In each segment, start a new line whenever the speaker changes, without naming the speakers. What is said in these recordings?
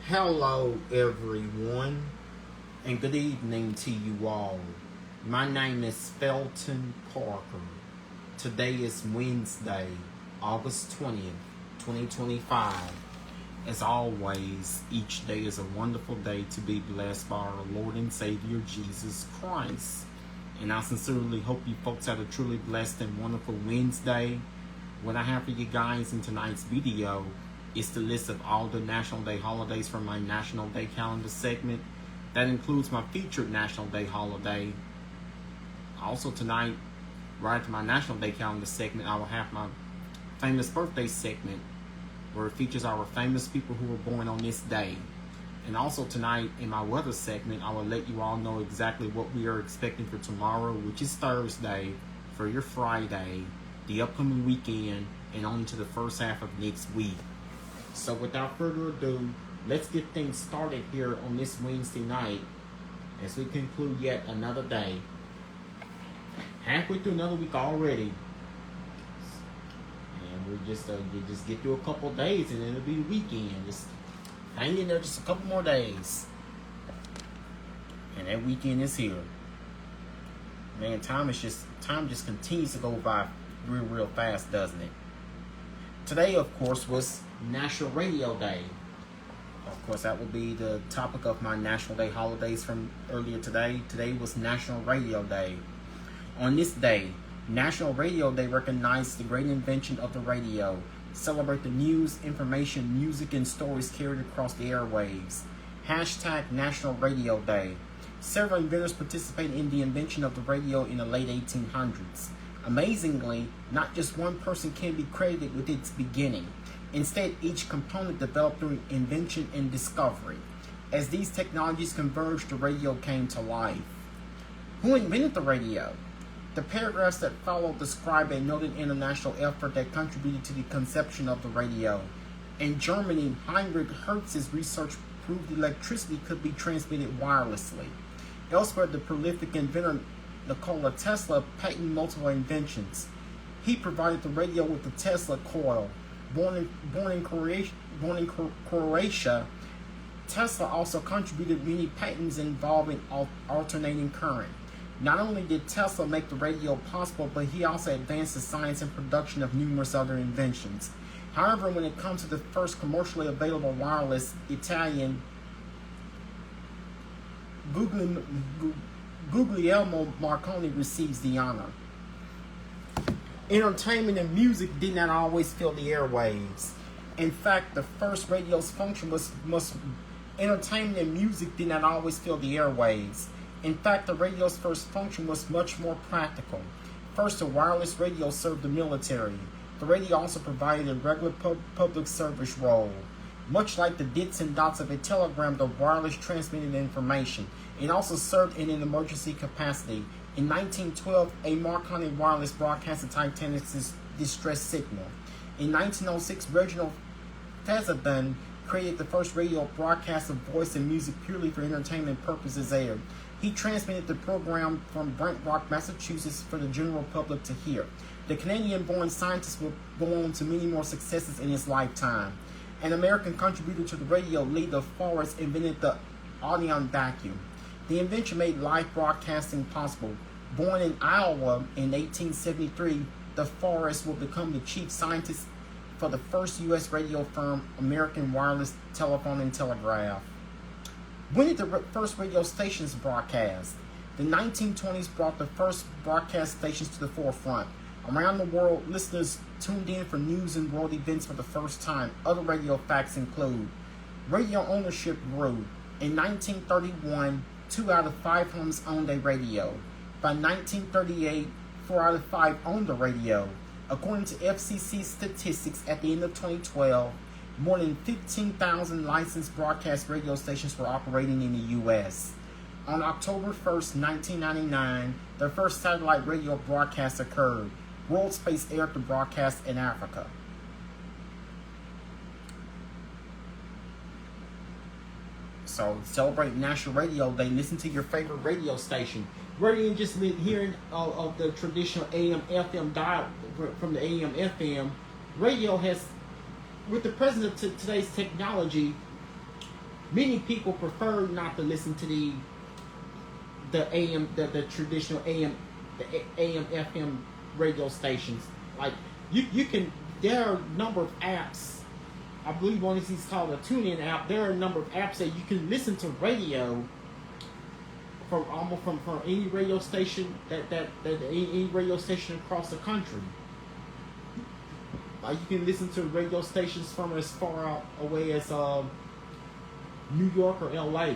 Hello, everyone, and good evening to you all. My name is Felton Parker. Today is Wednesday, August 20th, 2025. As always, each day is a wonderful day to be blessed by our Lord and Savior Jesus Christ. And I sincerely hope you folks had a truly blessed and wonderful Wednesday. What I have for you guys in tonight's video is the list of all the National Day holidays from my National Day calendar segment. That includes my featured National Day holiday. Also tonight, right after my National Day calendar segment, I will have my famous birthday segment, where it features our famous people who were born on this day. And also tonight, in my weather segment, I will let you all know exactly what we are expecting for tomorrow, which is Thursday, for your Friday, the upcoming weekend, and on to the first half of next week. So without further ado, let's get things started here on this Wednesday night as we conclude yet another day. Halfway through another week already. And we just get through a couple days and it'll be the weekend. Just hang in there just a couple more days. And that weekend is here. Man, time just continues to go by real fast, doesn't it? Today, of course, was National Radio Day. Of course, that will be the topic of my National Day holidays from earlier today. Today was National Radio Day. On this day, National Radio Day recognizes the great invention of the radio, celebrate the news, information, music, and stories carried across the airwaves. Hashtag National Radio Day. Several inventors participated in the invention of the radio in the late 1800s. Amazingly, not just one person can be credited with its beginning. Instead, each component developed through invention and discovery. As these technologies converged, the radio came to life. Who invented the radio? The paragraphs that follow describe a noted international effort that contributed to the conception of the radio. In Germany, Heinrich Hertz's research proved electricity could be transmitted wirelessly. Elsewhere, the prolific inventor Nikola Tesla patented multiple inventions. He provided the radio with the Tesla coil. Born in Croatia, Tesla also contributed many patents involving alternating current. Not only did Tesla make the radio possible, but he also advanced the science and production of numerous other inventions. However, when it comes to the first commercially available wireless, Italian Guglielmo Marconi receives the honor. Entertainment and music did not always fill the airwaves. In fact, the first radio's function was entertainment and music did not always fill the airwaves. In fact, the radio's first function was much more practical. First, the wireless radio served the military. The radio also provided a regular public service role. Much like the dots and dots of a telegram, the wireless transmitted information. It also served in an emergency capacity. In 1912, a Marconi wireless broadcast the Titanic's distress signal. In 1906, Reginald Fessenden created the first radio broadcast of voice and music purely for entertainment purposes aired. He transmitted the program from Brent Rock, Massachusetts for the general public to hear. The Canadian-born scientist would go on to many more successes in his lifetime. An American contributor to the radio, Lee DeForest, invented the Audion vacuum. The invention made live broadcasting possible. Born in Iowa in 1873, DeForest would become the chief scientist for the first U.S. radio firm, American Wireless Telephone and Telegraph. When did the first radio stations broadcast? The 1920s brought the first broadcast stations to the forefront. Around the world, listeners tuned in for news and world events for the first time. Other radio facts include radio ownership grew. In 1931, 2 out of 5 homes owned a radio. By 1938, 4 out of 5 owned a radio. According to FCC statistics at the end of 2012, more than 15,000 licensed broadcast radio stations were operating in the U.S. On October 1st, 1999, the first satellite radio broadcast occurred. World Space aired the broadcast in Africa. So celebrate National Radio Day. Listen to your favorite radio station. Rather than just hearing of the traditional AM/FM dial from the AM/FM, radio has, with the presence of today's technology, Many people prefer not to listen to the traditional AM FM radio stations. Like you can, there are a number of apps. I believe one of these is called a TuneIn app. There are a number of apps that you can listen to radio from almost from any radio station that any radio station across the country. Like you can listen to radio stations from as far out away as New York or LA,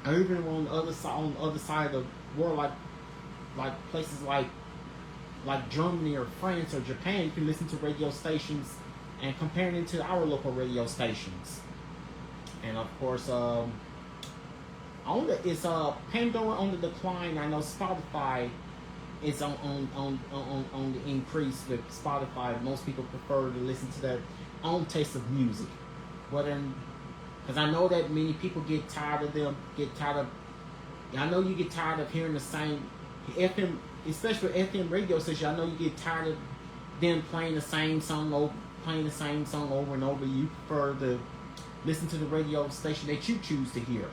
or even on the other side of the world, like places like Germany or France or Japan. You can listen to radio stations and comparing it to our local radio stations. And of course, it's Pandora on the decline. I know Spotify is on the increase with Spotify. Most people prefer to listen to their own taste of music, because I know that many people get tired of. I know you get tired of hearing the same FM, especially FM radio stations. I know you get tired of them playing the same song over and over. You prefer to listen to the radio station that you choose to hear,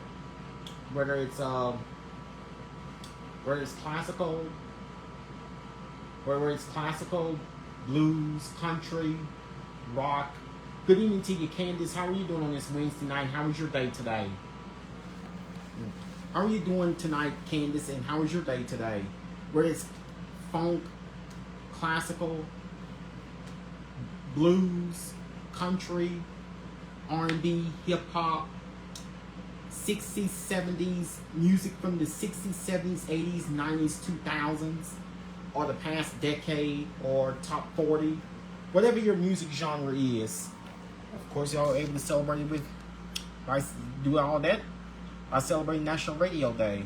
whether it's classical, blues, country, rock. Good evening to you, Candace. How are you doing on this Wednesday night? How was your day today? How are you doing tonight, Candace? And how was your day today? Whether it's funk, classical, blues, country, R&B, hip hop, 60s, 70s, music from the 60s, 70s, 80s, 90s, 2000s, or the past decade, or top 40, whatever your music genre is. Of course, y'all are able to celebrate it with, by doing all that, by celebrating National Radio Day.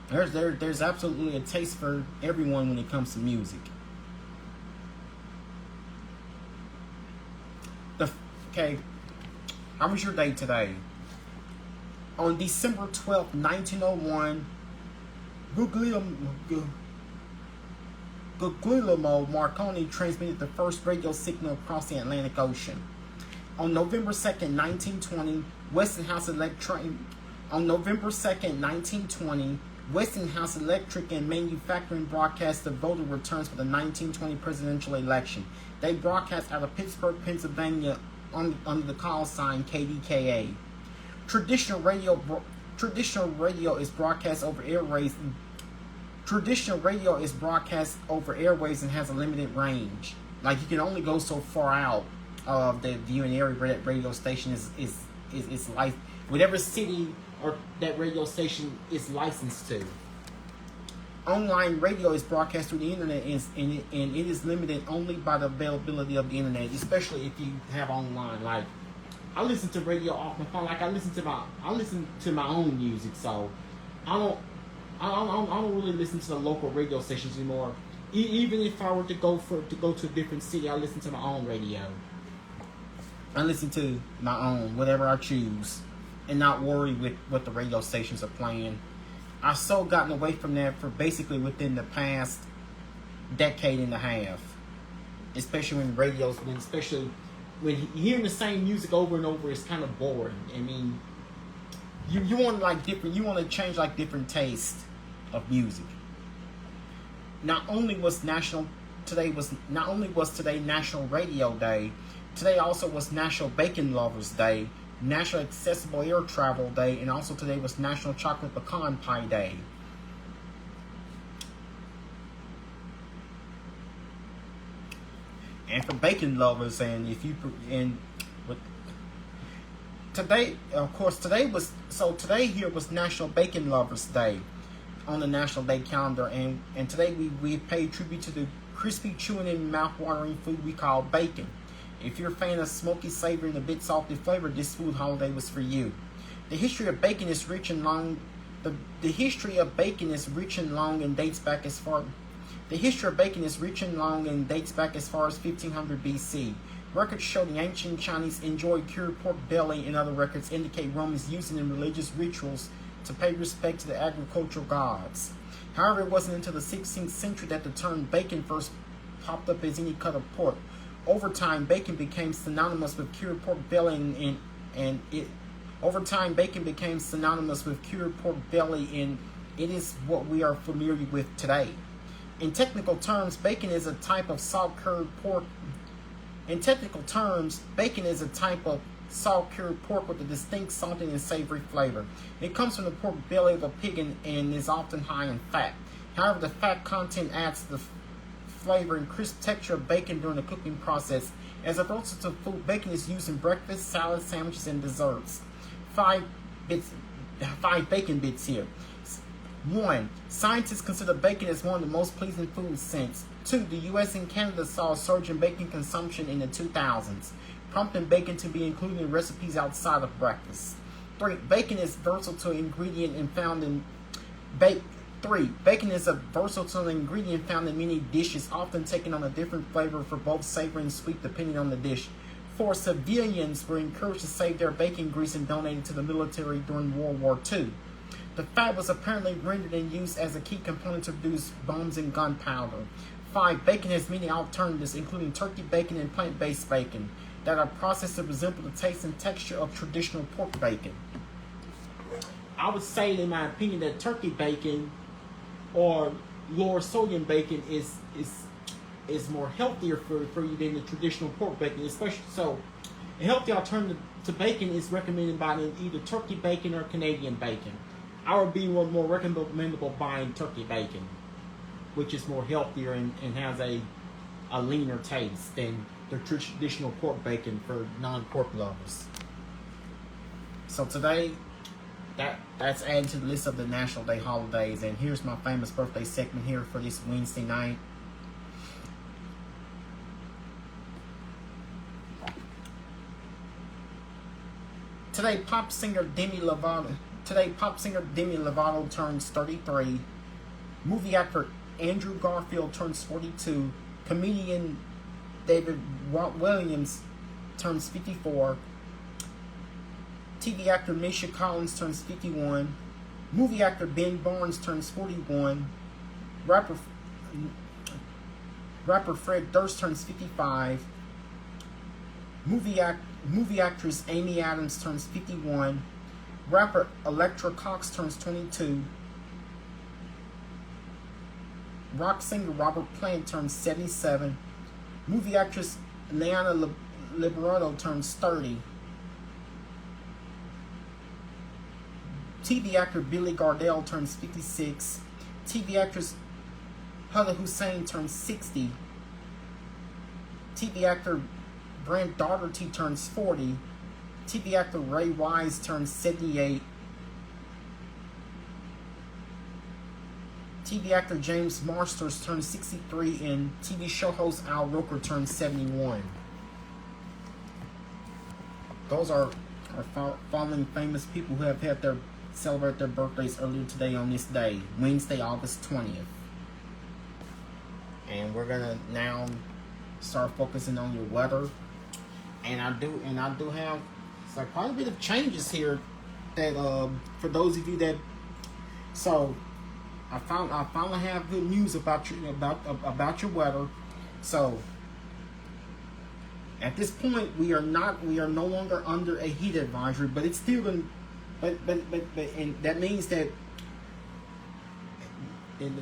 There's absolutely a taste for everyone when it comes to music. Okay, how was your day today? On December 12th, 1901, Guglielmo Marconi transmitted the first radio signal across the Atlantic Ocean. On November 2nd, 1920, Westinghouse Electric and Manufacturing broadcast the voter returns for the 1920 presidential election. They broadcast out of Pittsburgh, Pennsylvania, under the call sign KDKA. Traditional radio is broadcast over airways. Traditional radio is broadcast over airways and has a limited range. Like, you can only go so far out of the viewing area where that radio station is like whatever city or that radio station is licensed to. Online radio is broadcast through the internet, and it is limited only by the availability of the internet, especially if you have online. Like, I listen to radio off my phone. Like, I listen to my own music, so I don't really listen to the local radio stations anymore. Even if I were to go to a different city, I listen to my own radio. I listen to my own, whatever I choose, and not worry with what the radio stations are playing. I've so gotten away from that for basically within the past decade and a half. Especially when hearing the same music over and over is kind of boring. I mean, you want to change like different tastes of music. Not only was today National Radio Day, today also was National Bacon Lovers Day, National Accessible Air Travel Day, and also today was National Chocolate Pecan Pie Day. And for bacon lovers, today here was National Bacon Lovers Day on the National Day calendar, and today we pay tribute to the crispy, chewing, and mouth-watering food we call bacon. If you're a fan of smoky, savory, and a bit salty flavor, this food holiday was for you. The history of bacon is rich and long. The history of bacon is rich and long and dates back as far. The history of bacon is rich and long and dates back as far as 1500 BC. Records show the ancient Chinese enjoyed cured pork belly, and other records indicate Romans used it in religious rituals to pay respect to the agricultural gods. However, it wasn't until the 16th century that the term bacon first popped up as any cut of pork. over time, bacon became synonymous with cured pork belly, over time, bacon became synonymous with cured pork belly, and it is what we are familiar with today. In technical terms, bacon is a type of salt-cured pork. In technical terms, bacon is a type of salt-cured pork with a distinct salty and savory flavor. It comes from the pork belly of a pig and is often high in fat. However, the fat content adds to the flavor and crisp texture of bacon during the cooking process. As a versatile food, bacon is used in breakfast, salads, sandwiches, and desserts. Five bacon bits here. 1. Scientists consider bacon as one of the most pleasing food scents. 2. The U.S. and Canada saw a surge in bacon consumption in the 2000s, prompting bacon to be included in recipes outside of breakfast. 3. Bacon is versatile ingredient and found in Bacon is a versatile ingredient found in many dishes, often taking on a different flavor for both savory and sweet depending on the dish. 4. Civilians were encouraged to save their bacon grease and donate it to the military during World War II. The fat was apparently rendered and used as a key component to produce bombs and gunpowder. 5. Bacon has many alternatives, including turkey bacon and plant-based bacon, that are processed to resemble the taste and texture of traditional pork bacon. I would say, in my opinion, that turkey bacon or lower sodium bacon is more healthier for you than the traditional pork bacon, especially so. A healthy alternative to bacon is recommended by either turkey bacon or Canadian bacon. I would be more recommendable buying turkey bacon, which is more healthier and has a leaner taste than the traditional pork bacon for non-pork lovers. So today, that's added to the list of the National Day holidays, and here's my famous birthday segment here for this Wednesday night. Today, pop singer Demi Lovato turns 33. Movie actor Andrew Garfield turns 42. Comedian David Williams turns 54. TV actor Misha Collins turns 51. Movie actor Ben Barnes turns 41. Rapper Fred Durst turns 55. Movie actress Amy Adams turns 51. Rapper Electra Cox turns 22. Rock singer Robert Plant turns 77. Movie actress Liana Liberato turns 30. TV actor Billy Gardell turns 56. TV actress Hala Hussein turns 60. TV actor Brent Daugherty turns 40. TV actor Ray Wise turns 78. TV actor James Marsters turns 63, and TV show host Al Roker turns 71. Those are our following famous people who have had celebrate their birthdays earlier today on this day, Wednesday, August 20th. And we're gonna now start focusing on your weather. And I do have quite a bit of changes here that for those of you that I finally have good news about your weather. So at this point we are no longer under a heat advisory, but it's still going but and that means that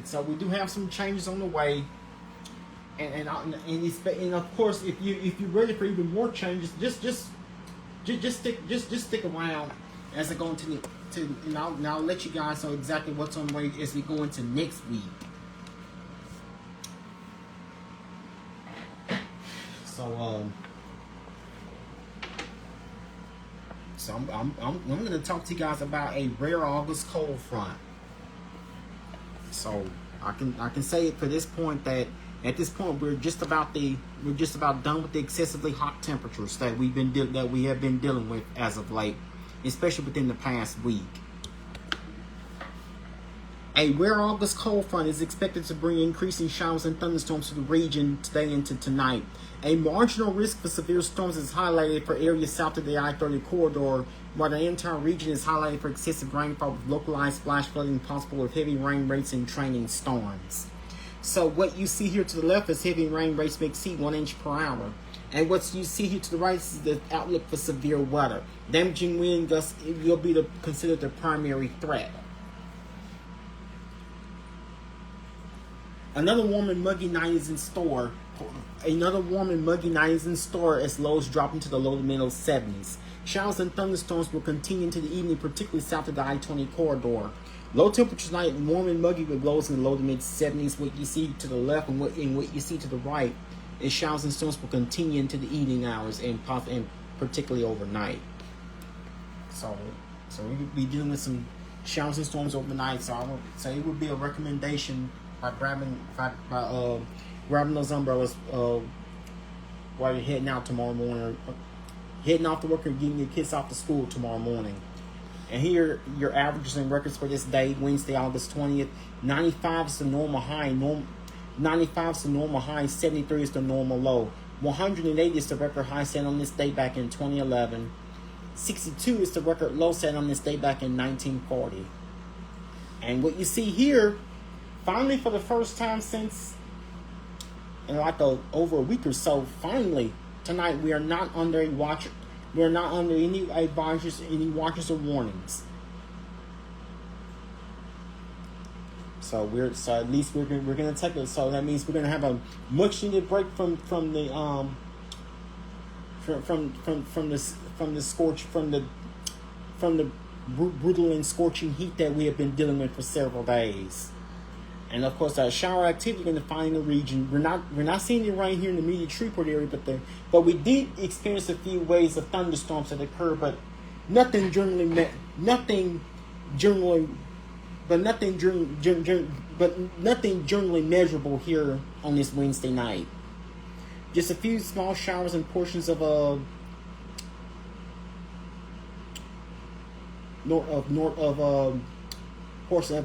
so we do have some changes on the way. And of course, if you're ready for even more changes, just stick around as I go into and I'll let you guys know exactly what's on the way as we go into next week. So I'm going to talk to you guys about a rare August cold front. So I can say it for this point that at this point we're just about done with the excessively hot temperatures that we have been dealing with as of late, especially within the past week. A rare August cold front is expected to bring increasing showers and thunderstorms to the region today into tonight. A marginal risk for severe storms is highlighted for areas south of the I-30 corridor, while the entire region is highlighted for excessive rainfall with localized flash flooding possible with heavy rain rates and training storms. So what you see here to the left is heavy rain rates may exceed 1 inch per hour. And what you see here to the right is the outlook for severe weather. Damaging wind gusts will be considered the primary threat. Another warm and muggy night is in store. Another warm and muggy night is in store as lows drop into the low to middle 70s. Showers and thunderstorms will continue into the evening, particularly south of the I-20 corridor. Low temperatures tonight, warm and muggy with lows in the low to mid 70s. What you see to the left and what you see to the right is showers and storms will continue into the evening hours and particularly overnight. So we will be dealing with some showers and storms overnight. So I would say it would be a recommendation by grabbing those umbrellas while you're heading out tomorrow morning, or heading off to work, or getting your kids off to school tomorrow morning. And here your averages and records for this day, Wednesday, August 20th. 95 is the normal high. 95 is the normal high. 73 is the normal low. 180 is the record high set on this day back in 2011. 62 is the record low set on this day back in 1940. And what you see here, finally, for the first time since in like over a week or so, finally tonight we are not under a watch. We are not under any watches or warnings. So at least we're gonna take it. So that means we're gonna have a much needed break from the brutal and scorching heat that we have been dealing with for several days. And of course, shower activity you're going to find in the region. We're not seeing it right here in the immediate Shreveport area, but we did experience a few waves of thunderstorms that occurred, but nothing generally measurable here on this Wednesday night. Just a few small showers and portions of a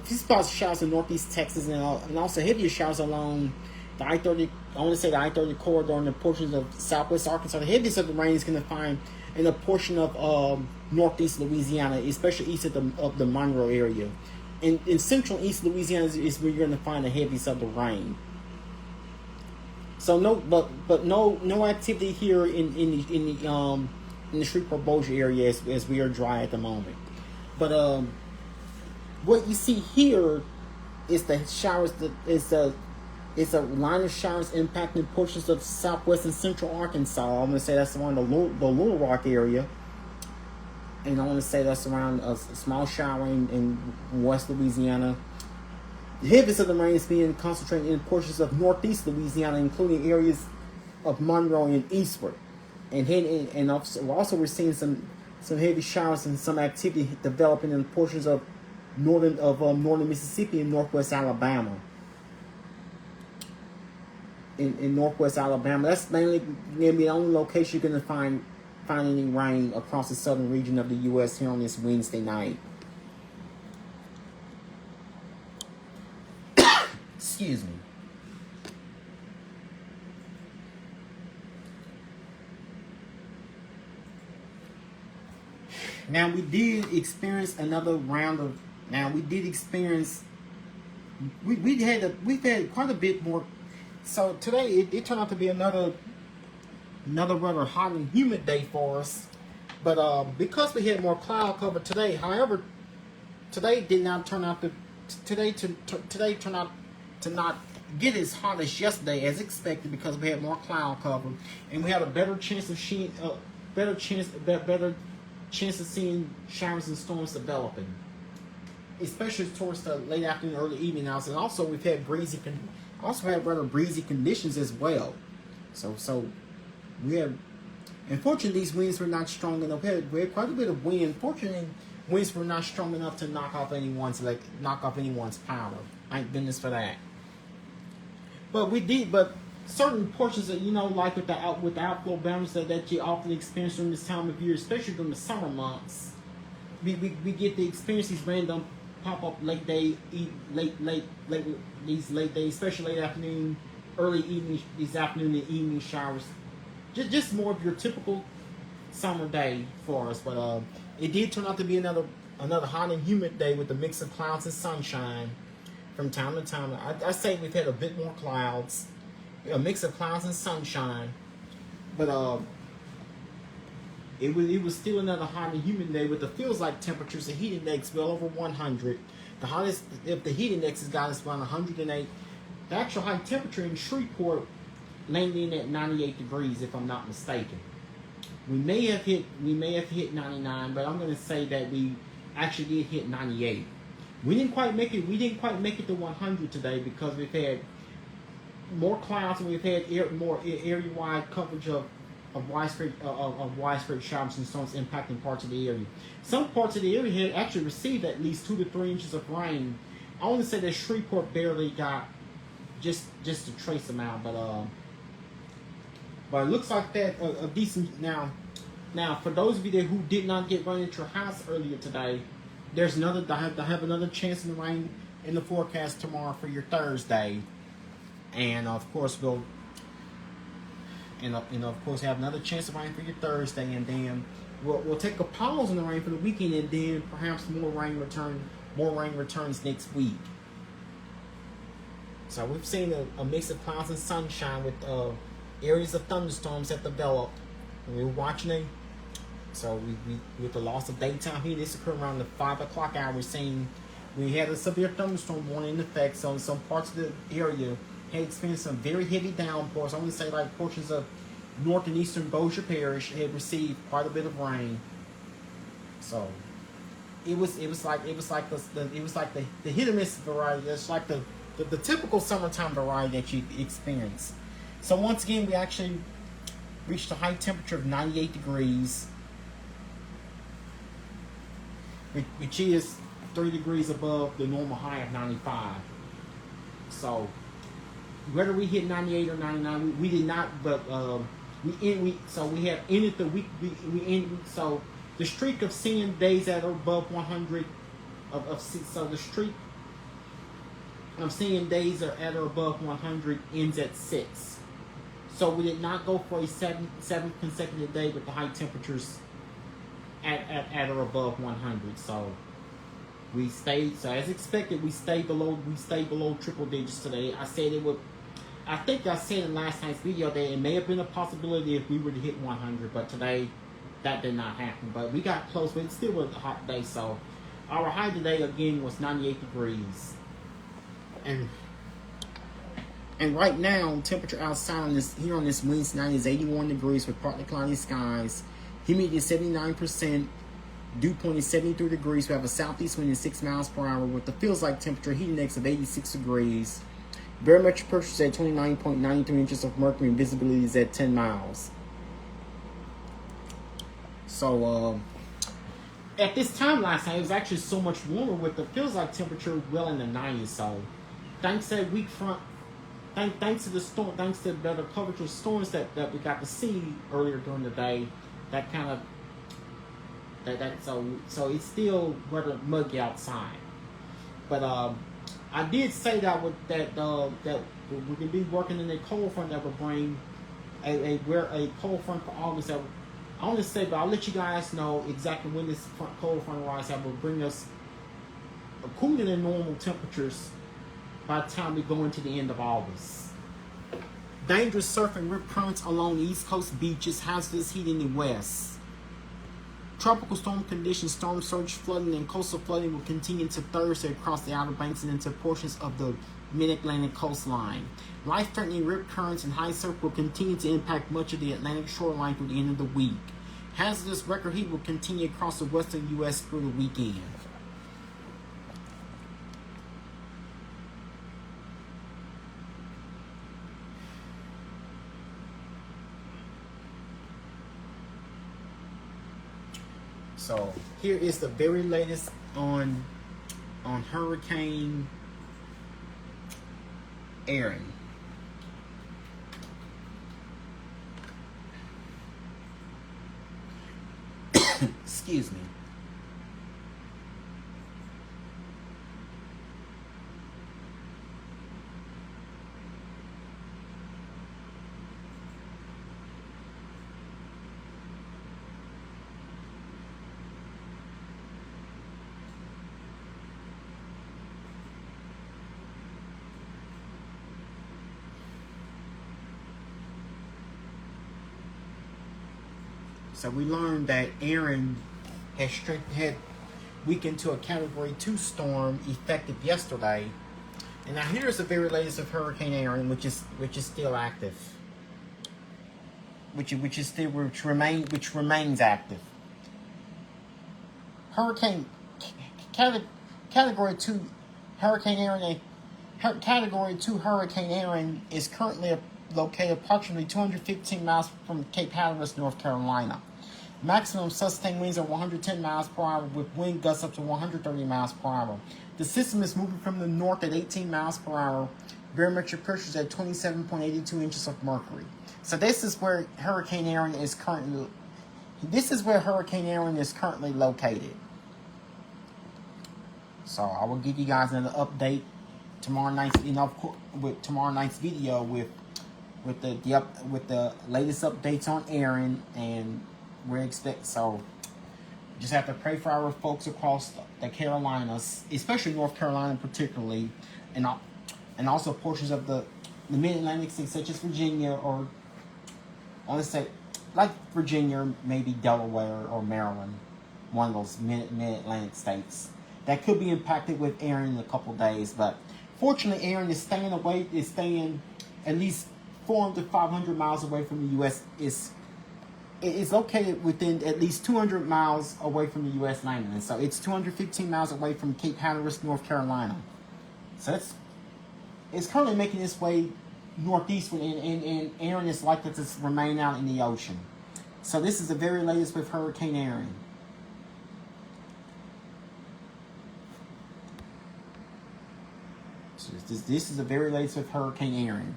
few spots of showers in northeast Texas, and also heavier showers along the I-30. I want to say the I-30 corridor and the portions of southwest Arkansas. The heaviest of the rain is going to find in a portion of northeast Louisiana, especially east of the Monroe area. In central east Louisiana is where you're going to find the heaviest of the rain. So no activity here in the Shreveport-Bossier area as we are dry at the moment. But what you see here is the showers. It's a line of showers impacting portions of southwest and central Arkansas. I'm going to say that's around the Little Rock area. And I want to say that's around a small shower in west Louisiana. The heaviest of the rain is being concentrated in portions of northeast Louisiana, including areas of Monroe and eastward. And also we're seeing some heavy showers and some activity developing in portions of northern Mississippi and northwest Alabama. In northwest Alabama, that's mainly going to be the only location you're going to find any rain across the southern region of the U.S. here on this Wednesday night. Excuse me. Now we did experience another round of. Now we did experience. We've had quite a bit more. So today it turned out to be another rather hot and humid day for us. But because we had more cloud cover today, however, today did not turn out to today turned out to not get as hot as yesterday as expected because we had more cloud cover and we had a better chance of seeing showers and storms developing, especially towards the late afternoon, early evening hours. And also we've had rather breezy conditions as well. So we have, unfortunately, these winds were not strong enough. We had quite a bit of wind. Unfortunately, winds were not strong enough to knock off anyone's power. Thank goodness for that. But certain portions of, like with the outflow boundaries that you often experience during this time of year, especially during the summer months, we get to experience these random pop-up late days, especially late afternoon, early evening, these afternoon and evening showers. Just more of your typical summer day for us. But it did turn out to be another hot and humid day with a mix of clouds and sunshine from time to time. I say we've had a bit more clouds, a mix of clouds and sunshine. But it was still another hot and humid day with the feels like temperatures. The heat index well over 100. The hottest, if the heat index has got us around 108. The actual high temperature in Shreveport landed in at 98 degrees, if I'm not mistaken. We may have hit 99, but I'm going to say that we actually did hit 98. We didn't quite make it. We didn't quite make it to 100 today because we've had more clouds and we've had more area-wide coverage of widespread showers and storms impacting parts of the area. Some parts of the area had actually received at least 2 to 3 inches of rain. I want to say that Shreveport barely got just a trace amount, but it looks like that a decent now. Now, for those of you who did not get run into your house earlier today, there's another. I have another chance in the rain in the forecast tomorrow for your Thursday, and of course have another chance of rain for your Thursday, and then we'll take a pause in the rain for the weekend, and then perhaps more rain returns next week. So we've seen a mix of clouds and sunshine with areas of thunderstorms that developed. And we were watching it. So we with the loss of daytime heat, this occurred around the 5 o'clock hour. We had a severe thunderstorm warning in effect. So in some parts of the area had experienced some very heavy downpours. I want to say like portions of north and eastern Bossier Parish had received quite a bit of rain. So it was like the hit or miss variety. It's like the typical summertime variety that you experience. So once again, we actually reached a high temperature of 98 degrees, which is 3 degrees above the normal high of 95. So whether we hit 98 or 99, we did not. But we have ended the week. So the streak of seeing days that are above 100 so the streak of seeing days are at or above 100 ends at 6. So we did not go for a seventh consecutive day with the high temperatures at or above 100. So we stayed. So as expected, we stayed below triple digits today. I think I said in last night's video that it may have been a possibility if we were to hit 100, but today that did not happen. But we got close, but it still was a hot day. So our high today again was 98 degrees, and right now temperature outside here on this Wednesday night is 81 degrees with partly cloudy skies. Humidity is 79%. Dew point is 73 degrees. We have a southeast wind at 6 miles per hour with the feels like temperature heat index of 86 degrees. Barometric pressure is at 29.93 inches of mercury and visibility is at 10 miles. So at this time last night, it was actually so much warmer with the feels like temperature well in the 90s. So thanks to that weak front, thanks to the storm, thanks to the better coverage of storms that we got to see earlier during the day, that kind of so it's still rather muggy outside. But I did say that that we can be working in a cold front that will bring a cold front for August. That I want to say, but I'll let you guys know exactly when this cold front arrives. That will bring us a cooler than normal temperatures by the time we go into the end of August. Dangerous surfing rip currents along the East Coast beaches, hazardous heat in the west. Tropical storm conditions, storm surge flooding, and coastal flooding will continue into Thursday across the Outer Banks and into portions of the mid-Atlantic coastline. Life-threatening rip currents and high surf will continue to impact much of the Atlantic shoreline through the end of the week. Hazardous record heat will continue across the western U.S. through the weekend. So here is the very latest on Hurricane Erin. Excuse me. So we learned that Aaron had weakened to a Category 2 storm effective yesterday. And now here's the very latest of Hurricane Aaron, which is still active, which remains active. Category 2 Hurricane Aaron. Category 2 Hurricane Aaron is currently located approximately 215 miles from Cape Hatteras, North Carolina. Maximum sustained winds are 110 miles per hour with wind gusts up to 130 miles per hour. The system is moving from the north at 18 miles per hour. Barometric pressure is at 27.82 inches of mercury. So this is where Hurricane Aaron is currently. Located. So I will give you guys an update tomorrow night's, with tomorrow night's video with the latest updates on Aaron, and so just have to pray for our folks across the Carolinas, especially North Carolina particularly, and also portions of the Mid-Atlantic states such as Virginia, or I want to say like Virginia, maybe Delaware or Maryland, one of those Mid-Atlantic states that could be impacted with Aaron in a couple days. But fortunately, Aaron is staying at least 400 to 500 miles away from the U.S. It's located within at least 200 miles away from the U.S. mainland. So it's 215 miles away from Cape Hatteras, North Carolina. So it's currently making its way northeastward, and Aaron is likely to remain out in the ocean. So this is the very latest with Hurricane Aaron. So this is the very latest with Hurricane Aaron.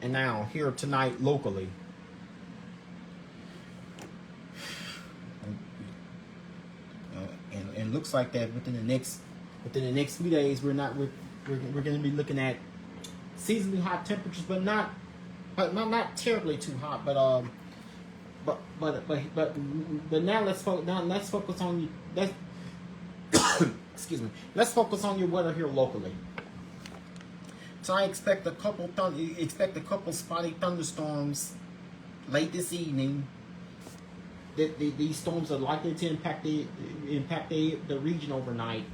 And now, here tonight, locally. And looks like that within the next few days, we're going to be looking at seasonally hot temperatures, but not terribly too hot. But now let's focus on excuse me. Let's focus on your weather here locally. So I expect a couple spotty thunderstorms late this evening. These storms are likely to impact the region overnight.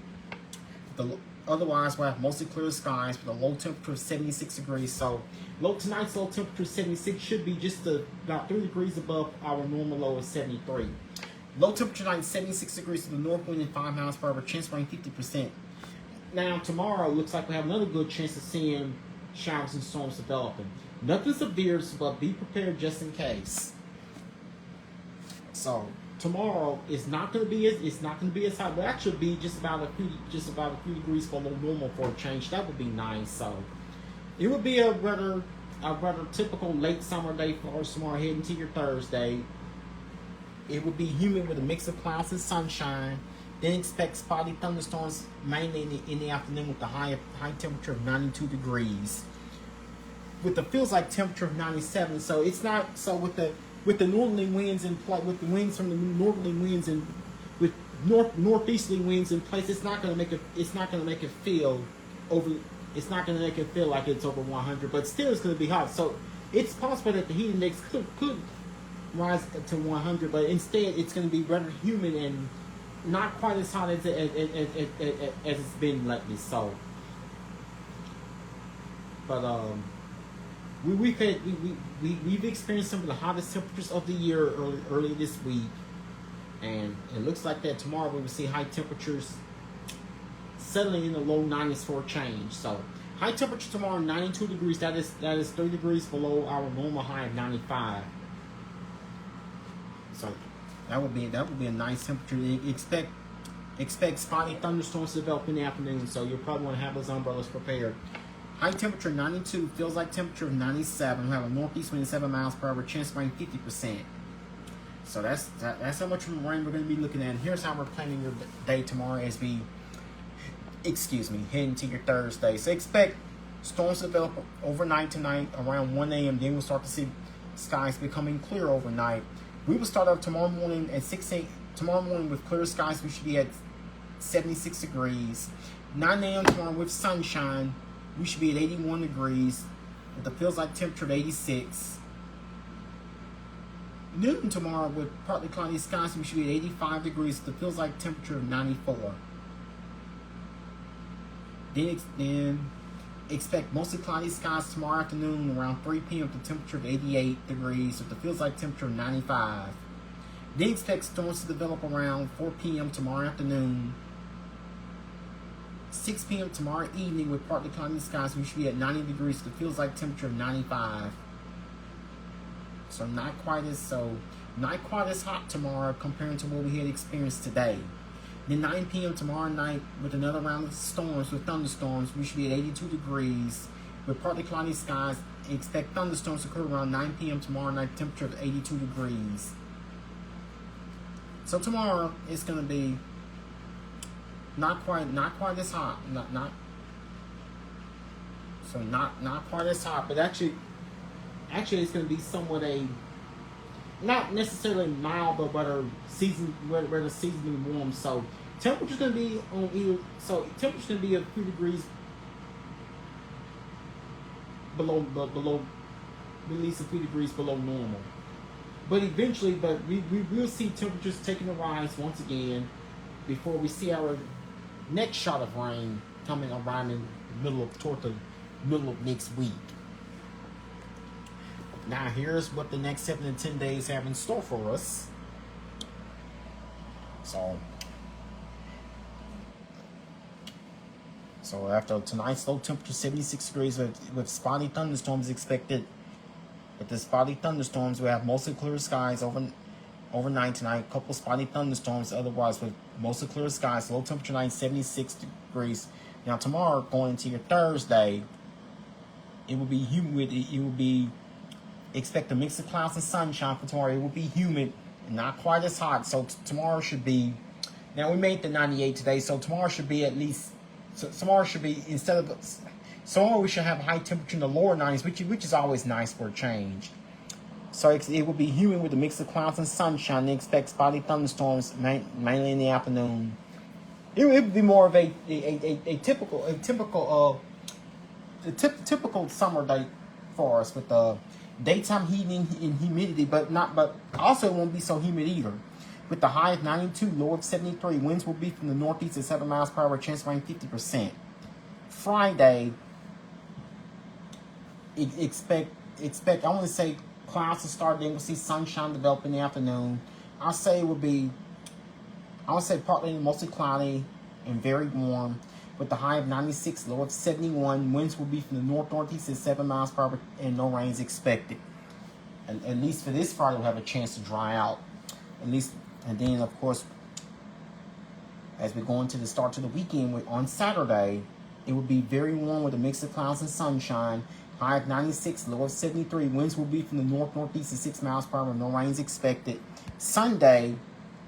Otherwise, we'll have mostly clear skies with a low temperature of 76 degrees. So tonight's low temperature 76 should be just about 3 degrees above our normal low of 73. Low temperature tonight 76 degrees to the north, wind at 5 miles per hour, chance rain 50%. Now tomorrow looks like we have another good chance of seeing showers and storms developing. Nothing severe, but be prepared just in case. So tomorrow is not going to be as hot, but that should be just about a few degrees below normal for a change. That would be nice. So it would be a rather typical late summer day for us tomorrow, heading to your Thursday. It would be humid with a mix of clouds and sunshine. Then expect spotty thunderstorms mainly in the afternoon with the high temperature of 92 degrees. With the feels like temperature of 97. So it's not with the northerly winds in place, with the winds from the northerly winds and with northeasterly winds in place, it's not going to make it feel like it's over 100, but still it's going to be hot. So it's possible that the heat index could rise to 100, but instead it's going to be rather humid and not quite as hot as it's been lately. So, but we've experienced some of the hottest temperatures of the year early this week, and it looks like that tomorrow we will see high temperatures settling in the low 90s for a change. So high temperature tomorrow 92 degrees. That is 3 degrees below our normal high of 95. So that would be a nice temperature. Expect spotty thunderstorms to develop in the afternoon. So you'll probably want to have those umbrellas prepared. High temperature 92, feels like temperature of 97. We'll have a northeast wind at 7 miles per hour, chance rain 50%. So that's how much rain we're going to be looking at. And here's how we're planning your day tomorrow as we, heading to your Thursday. So expect storms to develop overnight tonight around 1 a.m. Then we'll start to see skies becoming clear overnight. We will start up tomorrow morning at 6 a.m. Tomorrow morning with clear skies. We should be at 76 degrees. 9 a.m. tomorrow with sunshine. we should be at 81 degrees with the feels like temperature of 86. Noon tomorrow with partly cloudy skies, we should be at 85 degrees with the feels like temperature of 94. Then expect mostly cloudy skies tomorrow afternoon around 3 p.m. with the temperature of 88 degrees with the feels like temperature of 95. Then expect storms to develop around 4 p.m. tomorrow afternoon. 6 p.m. tomorrow evening with partly cloudy skies, we should be at 90 degrees with the feels like temperature of 95. So not quite as hot tomorrow compared to what we had experienced today. Then 9 p.m. tomorrow night with another round of storms with thunderstorms, we should be at 82 degrees with partly cloudy skies. Expect thunderstorms to occur around 9 p.m. tomorrow night, temperature of 82 degrees. So tomorrow it's gonna be not quite as hot, not quite as hot, but actually it's going to be somewhat not necessarily mild, but a season where the season is warm. So temperature's going to be temperature's going to be a few degrees below, at least a few degrees below normal. But eventually, we will see temperatures taking a rise once again before we see our next shot of rain coming around toward the middle of next week. Now here's what the next 7 to 10 days have in store for us. So after tonight's low temperature 76 degrees with spotty thunderstorms expected. With the spotty thunderstorms, we have mostly clear skies overnight tonight. A couple spotty thunderstorms. Otherwise, with mostly clear skies, low temperature night 76 degrees. Now tomorrow, going into your Thursday, it will be humid. It will be expect a mix of clouds and sunshine for tomorrow. It will be humid and not quite as hot. So tomorrow should be. Now we made the 98 today, so tomorrow should be at least. So tomorrow should be tomorrow we should have a high temperature in the lower 90s, which is always nice for a change. So it will be humid with a mix of clouds and sunshine. They expect spotty thunderstorms mainly in the afternoon. It would be more of a typical summer day for us with the daytime heating and humidity, but also it won't be so humid either. With the high of 92, low of 73, winds will be from the northeast at 7 miles per hour, chance of rain 50%. Friday, expect I want to say clouds to start, then we'll see sunshine develop in the afternoon. I'll say partly mostly cloudy and very warm with the high of 96, low of 71. Winds will be from the northeast at 7 miles per hour and no rain is expected. At least for this Friday, we'll have a chance to dry out. At least, and then of course, as we go into the start to the weekend, on Saturday, it will be very warm with a mix of clouds and sunshine. High of 96, low of 73. Winds will be from the northeast at 6 miles per hour. No rain is expected. Sunday,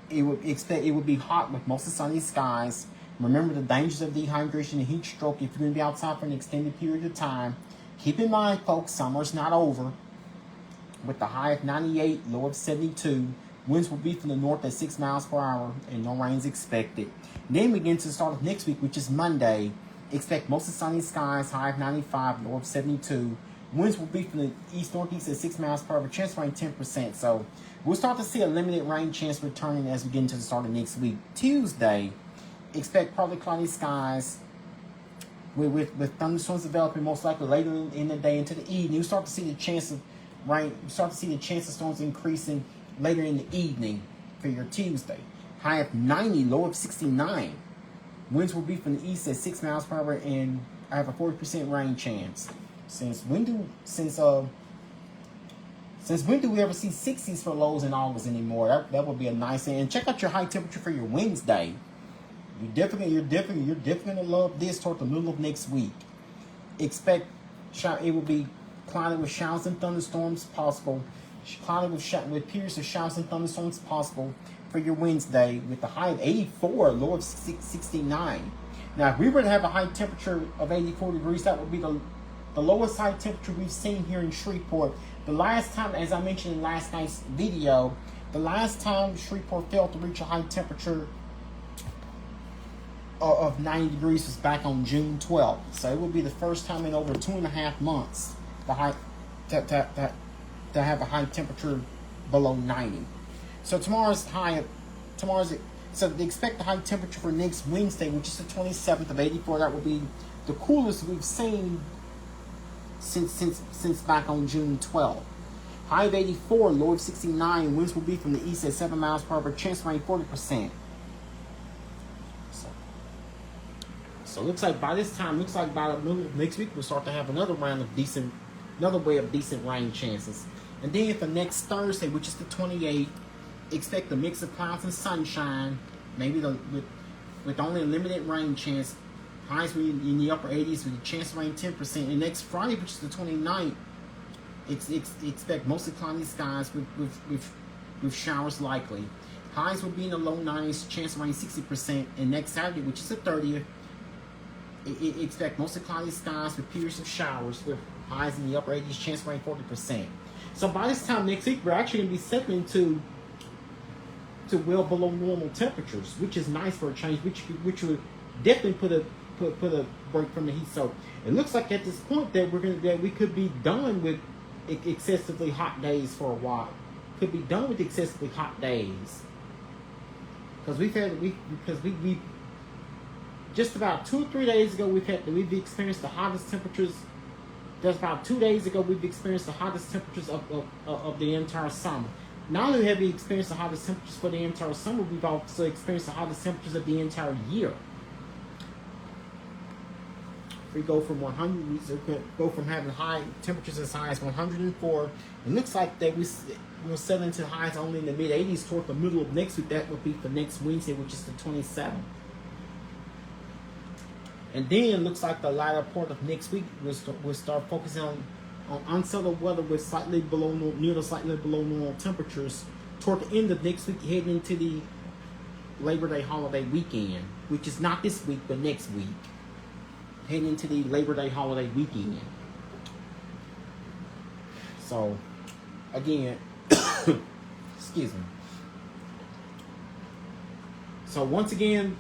it will be hot with mostly sunny skies. Remember the dangers of dehydration and heat stroke if you're going to be outside for an extended period of time. Keep in mind, folks, summer's not over. With the high of 98, low of 72. Winds will be from the north at 6 miles per hour and no rain is expected. Then we get into the start of next week, which is Monday. Expect mostly sunny skies, high of 95, low of 72. Winds will be from the east-northeast at 6 miles per hour, chance of rain 10%. So we'll start to see a limited rain chance returning as we get into the start of next week. Tuesday, expect partly cloudy skies with thunderstorms developing most likely later in the day into the evening. You start to see the chance of rain, you start to see the chance of storms increasing later in the evening for your Tuesday. High of 90, low of 69. Winds will be from the east at 6 miles per hour, and I have a 40% rain chance. Since when do we ever see 60s for lows in August anymore? That would be a nice thing. And check out your high temperature for your Wednesday. You're definitely gonna love this toward the middle of next week. Expect it will be cloudy with showers and thunderstorms possible. Cloudy with periods of showers and thunderstorms possible for your Wednesday with the high of 84, low of 69. Now, if we were to have a high temperature of 84 degrees, that would be the lowest high temperature we've seen here in Shreveport. The last time, as I mentioned in last night's video, the last time Shreveport failed to reach a high temperature of 90 degrees was back on June 12th. So it will be the first time in over 2.5 months to have a high temperature below 90. So so they expect the high temperature for next Wednesday, which is the 27th of 84. That will be the coolest we've seen since back on June 12th. High of 84, low of 69. Winds will be from the east at 7 miles per hour. Chance rain 40%. So it looks like by this time, by the middle of next week, we'll start to have another round of another way of decent rain chances. And then for next Thursday, which is the 28th, expect a mix of clouds and sunshine, maybe with only a limited rain chance. Highs will be in the upper 80s with a chance of rain 10%. And next Friday, which is the 29th, expect mostly cloudy skies with showers likely. Highs will be in the low 90s, chance of rain 60%. And next Saturday, which is the 30th, expect mostly cloudy skies with periods of showers with highs in the upper 80s, chance of rain 40%. So by this time next week, we're actually going to be settling to well below normal temperatures, which is nice for a change, which would definitely put a break from the heat. So it looks like at this point that we could be done with excessively hot days for a while. Could be done with excessively hot days because we just about 2 or 3 days ago we've experienced the hottest temperatures. Just about 2 days ago we've experienced the hottest temperatures of the entire summer. Not only have we experienced the hottest temperatures for the entire summer, we've also experienced the hottest temperatures of the entire year. We go from 100, we go from having high temperatures as high as 104. It looks like that we'll settle into highs only in the mid 80s toward the middle of next week. That will be for next Wednesday, which is the 27th. And then it looks like the latter part of next week we'll start focusing on unsettled weather with near the slightly below normal temperatures toward the end of next week, heading into the Labor Day holiday weekend, which is not this week but next week. Heading into the Labor Day holiday weekend. So, again, excuse me. So once again,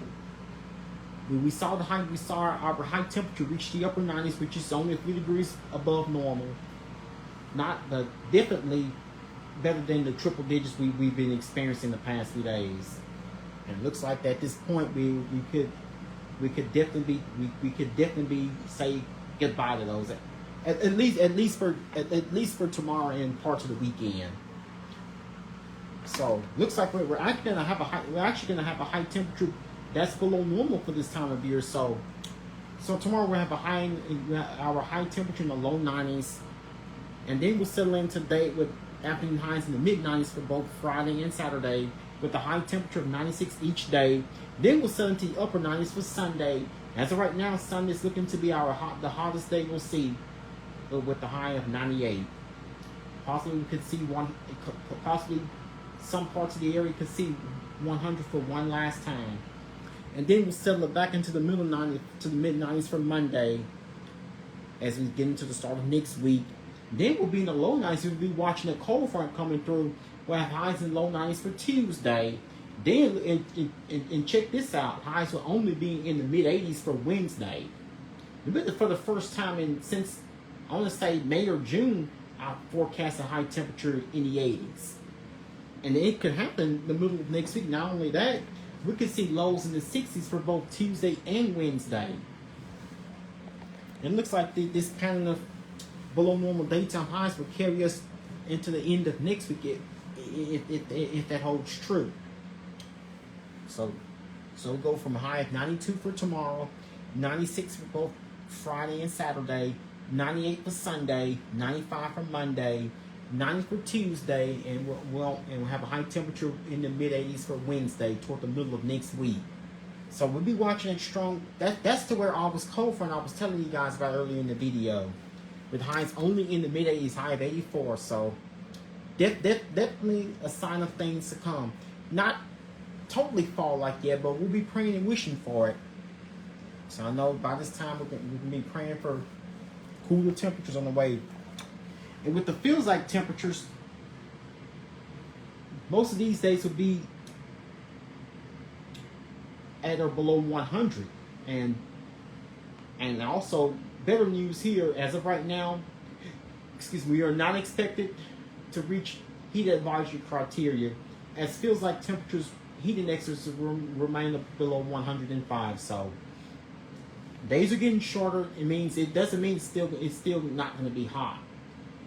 we saw our high temperature reach the upper 90s, which is only 3 degrees above normal. Definitely better than the triple digits we've been experiencing the past few days. And it looks like at this point we could definitely say goodbye to those. At least for tomorrow and parts of the weekend. So looks like we're actually gonna have a high temperature that's below normal for this time of year. So tomorrow we'll have our high temperature in the low 90s, and then we'll settle in today with afternoon highs in the mid 90s for both Friday and Saturday, with a high temperature of 96 each day. Then we'll settle into the upper 90s for Sunday. As of right now, Sunday is looking to be the hottest day we'll see, with the high of 98. Possibly we could see possibly some parts of the area could see 100 for one last time. And then we'll settle it back into the middle 90s to the mid 90s for Monday as we get into the start of next week. Then we'll be in the low 90s. We'll be watching a cold front coming through. We'll have highs in the low 90s for Tuesday. Then, and check this out, highs will only be in the mid 80s for Wednesday. For the first time since, I want to say, May or June, I forecast a high temperature in the 80s. And it could happen in the middle of next week. Not only that, we could see lows in the 60s for both Tuesday and Wednesday. It looks like this pattern of below normal daytime highs will carry us into the end of next week if that holds true. So we'll go from a high of 92 for tomorrow, 96 for both Friday and Saturday, 98 for Sunday, 95 for Monday, 90 for Tuesday, and we'll have a high temperature in the mid 80s for Wednesday toward the middle of next week. So we'll be watching a strong. That's to where August cold front I was telling you guys about earlier in the video, with highs only in the mid 80s, high of 84. So definitely a sign of things to come. Not totally fall like yet, but we'll be praying and wishing for it. So I know by this time we're going to be praying for cooler temperatures on the way. And with the feels like temperatures, most of these days will be at or below 100. And also, better news here, as of right now, we are not expected to reach heat advisory criteria, as feels like temperatures, heat indexes remain below 105. So days are getting shorter. It doesn't mean it's still not going to be hot,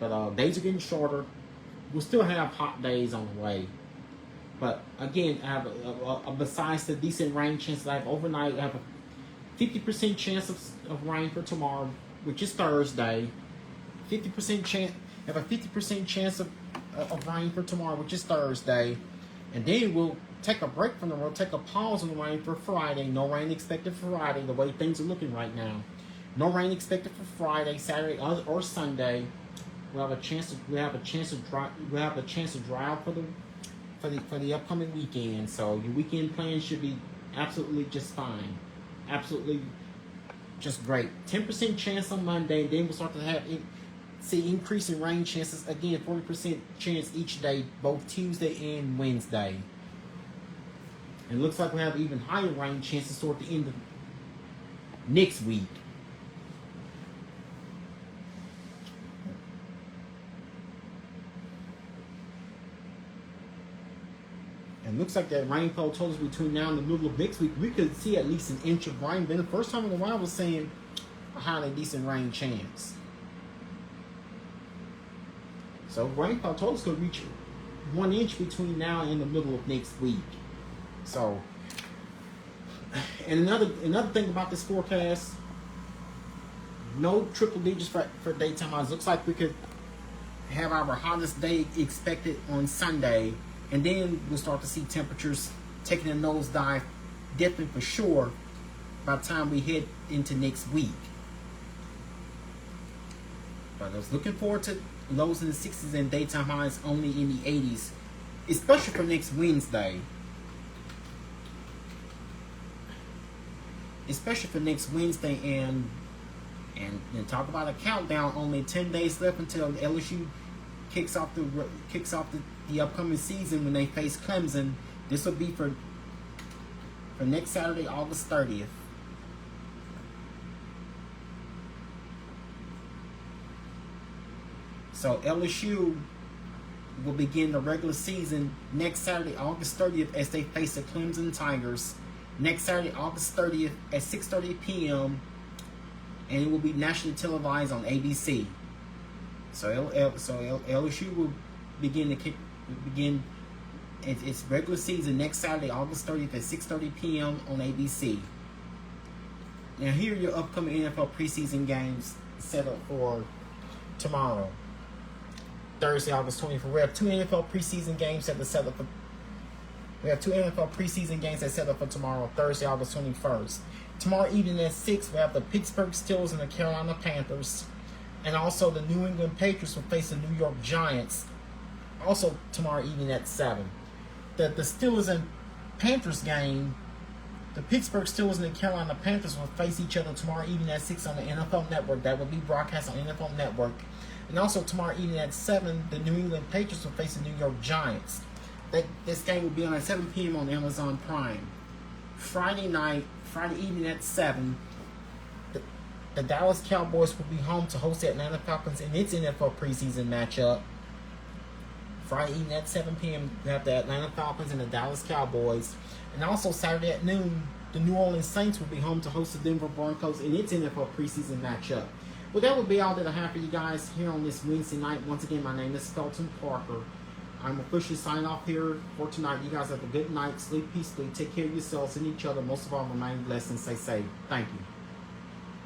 but days are getting shorter. We'll still have hot days on the way. But again, I have besides the decent rain chances I have overnight, I have a 50% chance of rain for tomorrow, which is Thursday. 50% chance. I have a 50% chance of rain for tomorrow, which is Thursday, and then we'll take a break from the rain. Take a pause on the rain for Friday. No rain expected for Friday. The way things are looking right now, no rain expected for Friday, Saturday, or Sunday. We'll have a chance to dry. We'll have a chance to dry out for the upcoming weekend. So your weekend plans should be absolutely just fine. Absolutely just great. 10% chance on Monday. Then we'll start to see increase in rain chances. Again, 40% chance each day, both Tuesday and Wednesday. And it looks like we have even higher rain chances toward the end of next week. And looks like that rainfall told us between now and the middle of next week, we could see at least an inch of rain. But the first time in a while, we're seeing a highly decent rain chance. So rainfall told us could reach 1 inch between now and the middle of next week. So, and another thing about this forecast, no triple digits for daytime highs. Looks like we could have our hottest day expected on Sunday. And then we'll start to see temperatures taking a nosedive, definitely for sure, by the time we head into next week. But I was looking forward to lows in the 60s and daytime highs only in the 80s, especially for next Wednesday. Especially for next Wednesday, and talk about a countdown. Only 10 days left until LSU kicks off the upcoming season when they face Clemson. This will be for next Saturday, August 30th. So LSU will begin the regular season next Saturday, August 30th, as they face the Clemson Tigers. Next Saturday, August 30th at 6:30 p.m. and it will be nationally televised on ABC. So LSU will begin its regular season next Saturday, August 30th at 6:30 p.m. on ABC. Now here are your upcoming NFL preseason games set up for tomorrow, Thursday, August 24th. We have two NFL preseason games set up for. We have two NFL preseason games that set up for tomorrow, Thursday, August 21st. Tomorrow evening at 6, we have the Pittsburgh Steelers and the Carolina Panthers. And also the New England Patriots will face the New York Giants, also tomorrow evening at 7. The Steelers and Panthers game, the Pittsburgh Steelers and the Carolina Panthers will face each other tomorrow evening at 6 on the NFL Network. That will be broadcast on NFL Network. And also tomorrow evening at 7, the New England Patriots will face the New York Giants. This game will be on at 7 p.m. on Amazon Prime. Friday evening at 7, the Dallas Cowboys will be home to host the Atlanta Falcons in its NFL preseason matchup. Friday evening at 7 p.m., we have the Atlanta Falcons and the Dallas Cowboys. And also Saturday at noon, the New Orleans Saints will be home to host the Denver Broncos in its NFL preseason matchup. Well, that would be all that I have for you guys here on this Wednesday night. Once again, my name is Felton Parker. I'm officially signing off here for tonight. You guys have a good night. Sleep peacefully. Take care of yourselves and each other. Most of all, remain blessed and stay safe. Thank you.